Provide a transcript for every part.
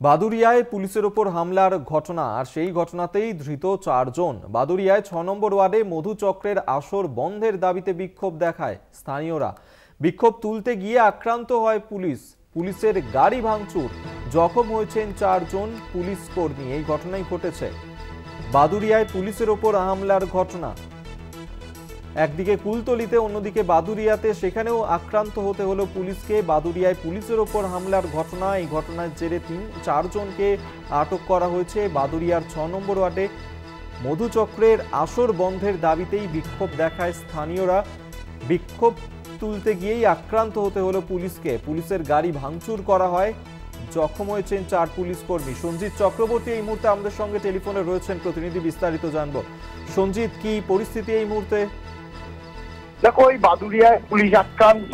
বাদুড়িয়ায় পুলিশের ওপর হামলার ঘটনা আর সেই ঘটনাতেই ধৃত 4 জন। বাদুড়িয়ায় 6 নম্বর ওয়ার্ডে মধুচক্রের আসর বন্ধের দাবিতে বিক্ষোভ দেখায় স্থানীয়রা। বিক্ষোভ তুলতে গিয়ে আক্রান্ত হয় পুলিশ, পুলিশের গাড়ি ভাঙচুর, জখম হয়েছেন 4 জন পুলিশ কর্মী। এই ঘটনাই ঘটেছে বাদুড়িয়ায় পুলিশের ওপর হামলার ঘটনা। একদিকে কুলতলিতে, অন্যদিকে বাদুড়িয়াতে, সেখানেও আক্রান্ত হতে হলো পুলিশকে। বাদুড়িয়ায় পুলিশের ওপর হামলার ঘটনা, এই ঘটনার জেরে 4 জনকে আটক করা হয়েছে। বাদুড়িয়ার 6 নম্বর ওয়ার্ডে মধুচক্রের আসর বন্ধের দাবিতেই বিক্ষোভ দেখায় স্থানীয়রা। বিক্ষোভ তুলতে গিয়েই আক্রান্ত হতে হলো পুলিশকে, পুলিশের গাড়ি ভাঙচুর করা হয়, জখম হয়েছেন 4 পুলিশ কর্মী। সঞ্জিত চক্রবর্তী এই মুহূর্তে আমাদের সঙ্গে টেলিফোনে রয়েছেন, প্রতিনিধি, বিস্তারিত জানবো। সঞ্জিত, কি পরিস্থিতি এই মুহূর্তে? দেখো, ওই বাদুড়িয়ায় পুলিশ আক্রান্ত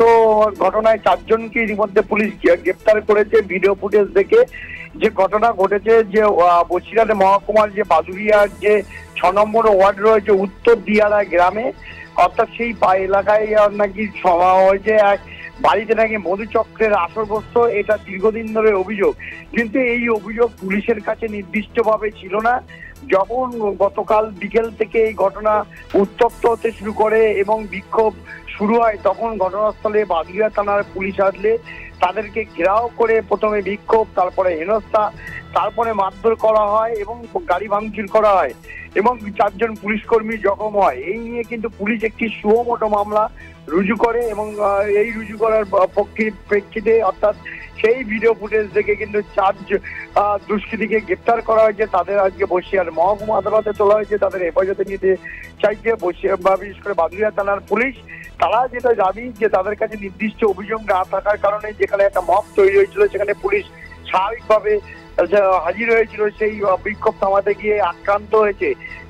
ঘটনায় 4 জনকে ইতিমধ্যে পুলিশ গ্রেপ্তার করেছে। ভিডিও ফুটেজ দেখে যে ঘটনা ঘটেছে, যে বসিরহাট মহকুমার যে বাদুড়িয়ার যে 6 নম্বর ওয়ার্ড রয়েছে উত্তর দিয়ারা গ্রামে, অর্থাৎ সেই এলাকায় নাকি হয়েছে এক বাড়িতে নাকি মধুচক্রের আসর বসত। এটা দীর্ঘদিন ধরে অভিযোগ, কিন্তু এই অভিযোগ পুলিশের কাছে নির্দিষ্টভাবে ছিল না। যখন গতকাল বিকেল থেকে এই ঘটনা উত্তপ্ত হতে শুরু করে এবং বিক্ষোভ শুরু হয়, তখন ঘটনাস্থলে বাদুড়িয়া থানার পুলিশ আসলে তাদেরকে ঘেরাও করে প্রথমে বিক্ষোভ, তারপরে হেনস্থা, তারপরে মারধর করা হয় এবং গাড়ি ভাঙচুর করা হয় এবং 4 জন পুলিশ কর্মী জখম হয়। এই নিয়ে কিন্তু পুলিশ একটি সুমোটো মামলা রুজু করে এবং এই রুজু করার প্রেক্ষিতে, অর্থাৎ সেই ভিডিও ফুটেজ দেখে কিন্তু 4 দুষ্কৃতীকে গ্রেপ্তার করা হয়েছে। তাদের আজকে বসিরহাট মহকুমা আদালতে তোলা হয়েছে, তাদের হেফাজতে নিতে চাইছে বিশেষ করে বাদুড়িয়া থানার পুলিশ। তারা যেটা দাবি যে তাদের কাছে নির্দিষ্ট অভিযোগ না থাকার কারণে যেখানে একটা মব তৈরি হয়েছিল, সেখানে পুলিশ স্বাভাবিকভাবে হাজির হয়েছিল, সেই বিক্ষোভ থামাতে গিয়ে আক্রান্ত হয়েছে।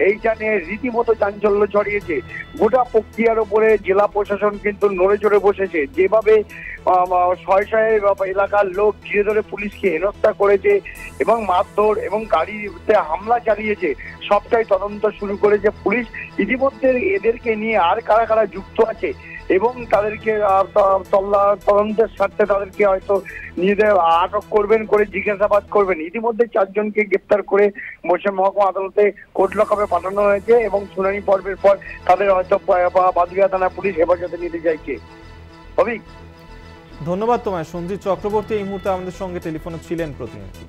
এইটা নিয়ে রীতিমতো চাঞ্চল্য ছড়িয়েছে। গোটা প্রক্রিয়ার উপরে জেলা প্রশাসন কিন্তু নড়ে চড়ে বসেছে। যেভাবে শয়ে শয়ে এলাকার লোক ঘিরে ধরে পুলিশকে হেনস্থা করেছে এবং মারধর এবং গাড়িতে হামলা চালিয়েছে, সবটাই তদন্ত শুরু করেছে পুলিশ। ইতিমধ্যে এদেরকে নিয়ে আর কারা কারা যুক্ত আছে এবং তাদেরকে তদন্তের স্বার্থে তাদেরকে হয়তো নিজেদের আটক করবেন, করে জিজ্ঞাসাবাদ করবেন। ইতিমধ্যে 4 জনকে গ্রেপ্তার করে বসিরহাট মহকুমা আদালতে কোর্ট লকআপে পাঠানো হয়েছে এবং শুনানি পর্বের পর তাদের হয়তো বাদুড়িয়া থানা পুলিশ হেফাজতে নিতে চাইছে। ধন্যবাদ তোমায় সঞ্জিত চক্রবর্তী, এই মুহূর্তে আমাদের সঙ্গে টেলিফোনে ছিলেন প্রতিনিধি।